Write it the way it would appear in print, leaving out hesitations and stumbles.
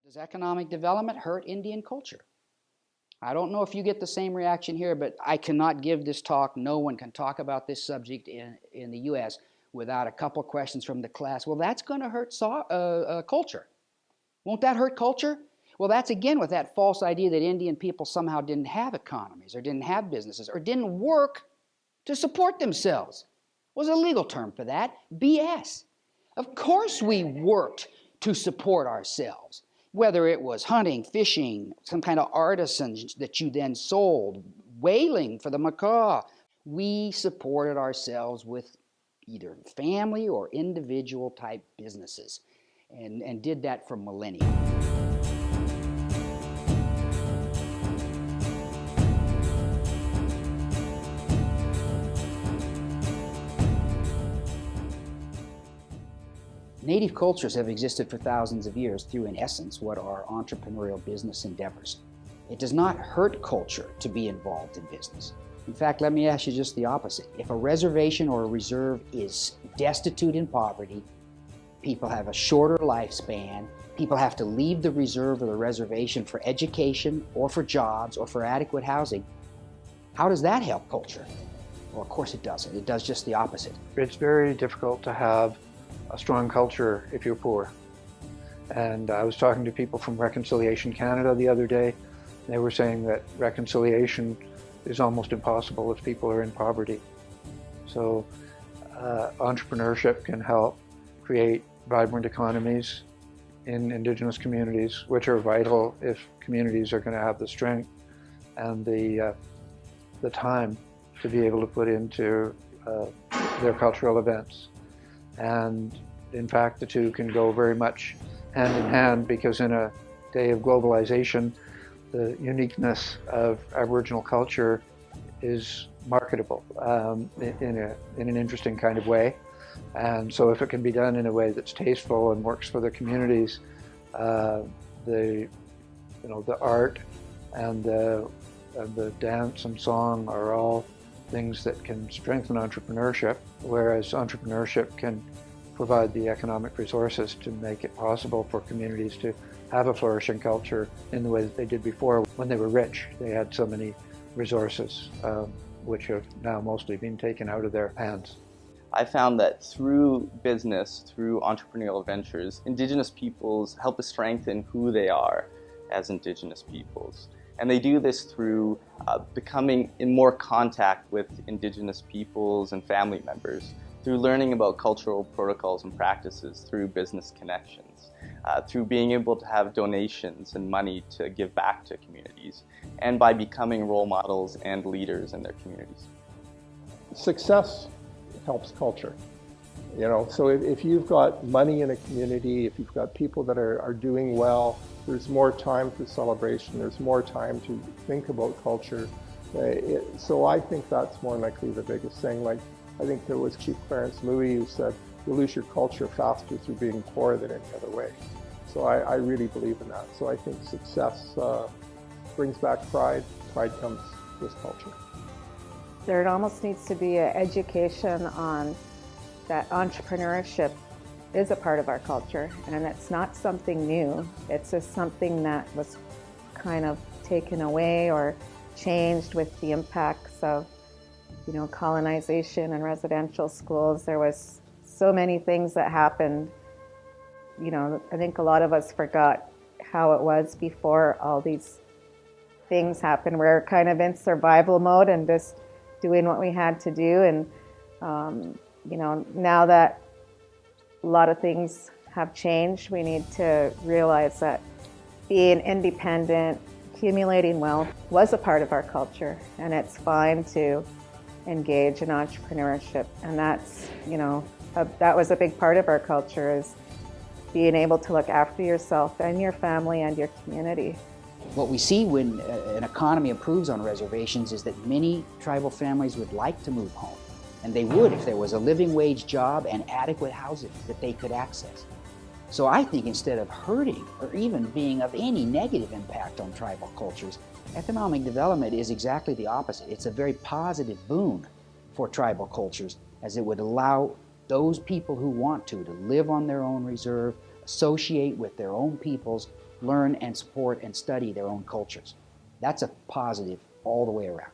Does economic development hurt Indian culture? I don't know if you get the same reaction here, but I cannot give this talk. No one can talk about this subject in the U.S. without a couple questions from the class. Well, that's going to hurt culture. Won't that hurt culture? Well, that's again with that false idea that Indian people somehow didn't have economies or didn't have businesses or didn't work to support themselves. Was a legal term for that, BS. Of course we worked to support ourselves, whether it was hunting, fishing, some kind of artisans that you then sold, whaling for the macaw. We supported ourselves with either family or individual type businesses and did that for millennia. Native cultures have existed for thousands of years through, in essence, what are entrepreneurial business endeavors. It does not hurt culture to be involved in business. In fact, let me ask you just the opposite. If a reservation or a reserve is destitute in poverty, people have a shorter lifespan, people have to leave the reserve or the reservation for education or for jobs or for adequate housing, how does that help culture? Well, of course it doesn't. It does just the opposite. It's very difficult to have a strong culture if you're poor. And I was talking to people from Reconciliation Canada the other day. They were saying that reconciliation is almost impossible if people are in poverty. So entrepreneurship can help create vibrant economies in Indigenous communities, which are vital if communities are going to have the strength and the time to be able to put into their cultural events. And in fact, the two can go very much hand in hand, because in a day of globalization, the uniqueness of Aboriginal culture is marketable in an interesting kind of way. And so if it can be done in a way that's tasteful and works for the communities, the art and the dance and song are all things that can strengthen entrepreneurship, whereas entrepreneurship can provide the economic resources to make it possible for communities to have a flourishing culture in the way that they did before when they were rich. They had so many resources, which have now mostly been taken out of their hands. I found that through business, through entrepreneurial ventures, Indigenous peoples help us strengthen who they are as Indigenous peoples. And they do this through becoming in more contact with Indigenous peoples and family members, through learning about cultural protocols and practices, through business connections, through being able to have donations and money to give back to communities, and by becoming role models and leaders in their communities. Success helps culture. So if you've got money in a community, if you've got people that are doing well, there's more time for celebration, there's more time to think about culture. So I think that's more likely the biggest thing. Like, I think there was Chief Clarence Louis who said, you lose your culture faster through being poor than any other way. So I really believe in that. So I think success brings back pride. Pride comes with culture. There almost needs to be an education on that entrepreneurship is a part of our culture, and it's not something new. It's just something that was kind of taken away or changed with the impacts of, colonization and residential schools. There was so many things that happened. I think a lot of us forgot how it was before all these things happened. We're kind of in survival mode and just doing what we had to do. And, now that a lot of things have changed, we need to realize that being independent, accumulating wealth was a part of our culture, and it's fine to engage in entrepreneurship. And that's, that was a big part of our culture, is being able to look after yourself and your family and your community. What we see when an economy improves on reservations is that many tribal families would like to move home. And they would if there was a living wage job and adequate housing that they could access. So I think instead of hurting or even being of any negative impact on tribal cultures, economic development is exactly the opposite. It's a very positive boon for tribal cultures, as it would allow those people who want to live on their own reserve, associate with their own peoples, learn and support and study their own cultures. That's a positive all the way around.